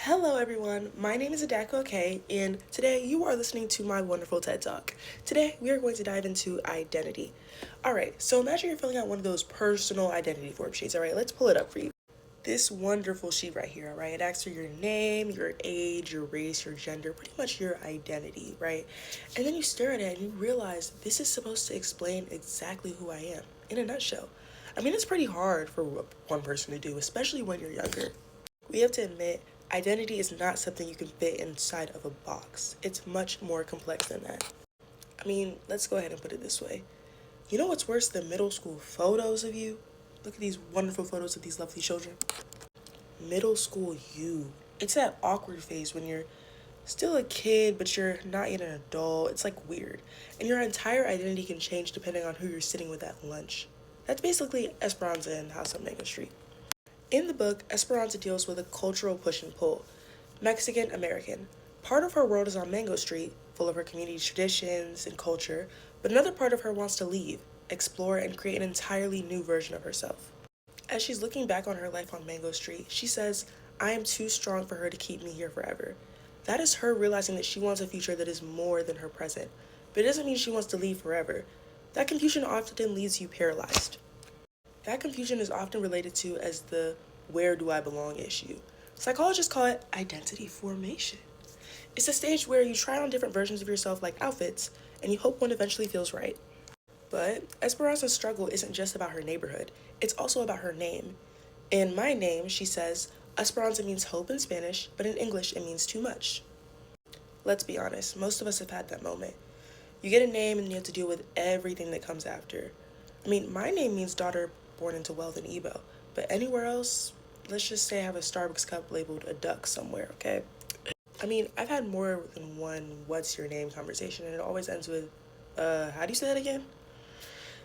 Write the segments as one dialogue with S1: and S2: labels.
S1: Hello everyone, my name is Adako K, and today you are listening to my wonderful TED Talk. Today we are going to dive into identity. Alright, so imagine you're filling out one of those personal identity form sheets, alright, let's pull it up for you. This wonderful sheet right here, alright, it asks for your name, your age, your race, your gender, pretty much your identity, right? And then you stare at it and you realize this is supposed to explain exactly who I am, in a nutshell. I mean, it's pretty hard for one person to do, especially when you're younger. We have to admit, identity is not something you can fit inside of a box. It's much more complex than that. I mean, let's go ahead and put it this way. You know what's worse than middle school photos of you? Look at these wonderful photos of these lovely children. Middle school you. It's that awkward phase when you're still a kid, but you're not yet an adult. It's like weird. And your entire identity can change depending on who you're sitting with at lunch. That's basically Esperanza in House on Mango Street. In the book, Esperanza deals with a cultural push and pull. Mexican American. Part of her world is on Mango Street, full of her community's traditions and culture, but another part of her wants to leave, explore, and create an entirely new version of herself. As she's looking back on her life on Mango Street, she says, I am too strong for her to keep me here forever. That is her realizing that she wants a future that is more than her present, but it doesn't mean she wants to leave forever. That confusion often leaves you paralyzed. That confusion is often related to as the where do I belong issue. Psychologists call it identity formation. It's a stage where you try on different versions of yourself like outfits, and you hope one eventually feels right. But Esperanza's struggle isn't just about her neighborhood, it's also about her name. In my name, she says, Esperanza means hope in Spanish, but in English it means too much. Let's be honest, most of us have had that moment. You get a name and you have to deal with everything that comes after. I mean, my name means daughter born into wealth in Igbo, but anywhere else, let's just say I have a Starbucks cup labeled a duck somewhere, okay? I mean, I've had more than one what's your name conversation, and it always ends with, how do you say that again?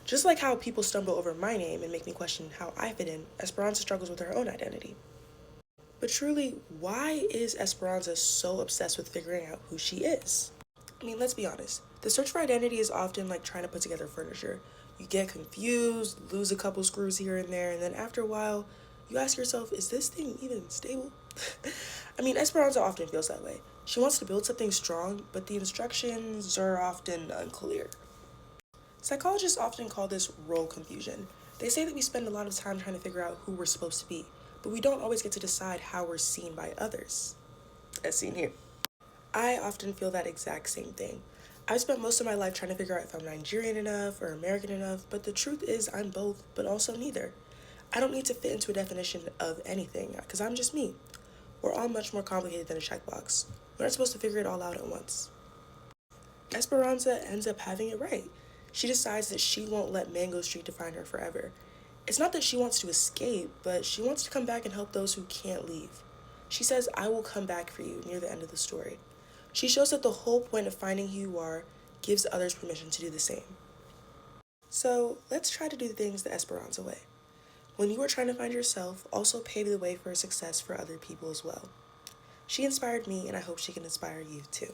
S1: Just like how people stumble over my name and make me question how I fit in, Esperanza struggles with her own identity. But truly, why is Esperanza so obsessed with figuring out who she is? I mean, let's be honest. The search for identity is often like trying to put together furniture. You get confused, lose a couple screws here and there, and then after a while, you ask yourself, is this thing even stable? I mean, Esperanza often feels that way. She wants to build something strong, but the instructions are often unclear. Psychologists often call this role confusion. They say that we spend a lot of time trying to figure out who we're supposed to be, but we don't always get to decide how we're seen by others, as seen here. I often feel that exact same thing. I've spent most of my life trying to figure out if I'm Nigerian enough or American enough, but the truth is I'm both, but also neither. I don't need to fit into a definition of anything, because I'm just me. We're all much more complicated than a checkbox. We're not supposed to figure it all out at once. Esperanza ends up having it right. She decides that she won't let Mango Street define her forever. It's not that she wants to escape, but she wants to come back and help those who can't leave. She says, I will come back for you near the end of the story. She shows that the whole point of finding who you are gives others permission to do the same. So let's try to do things the Esperanza way. When you are trying to find yourself, also pave the way for success for other people as well. She inspired me, and I hope she can inspire you too.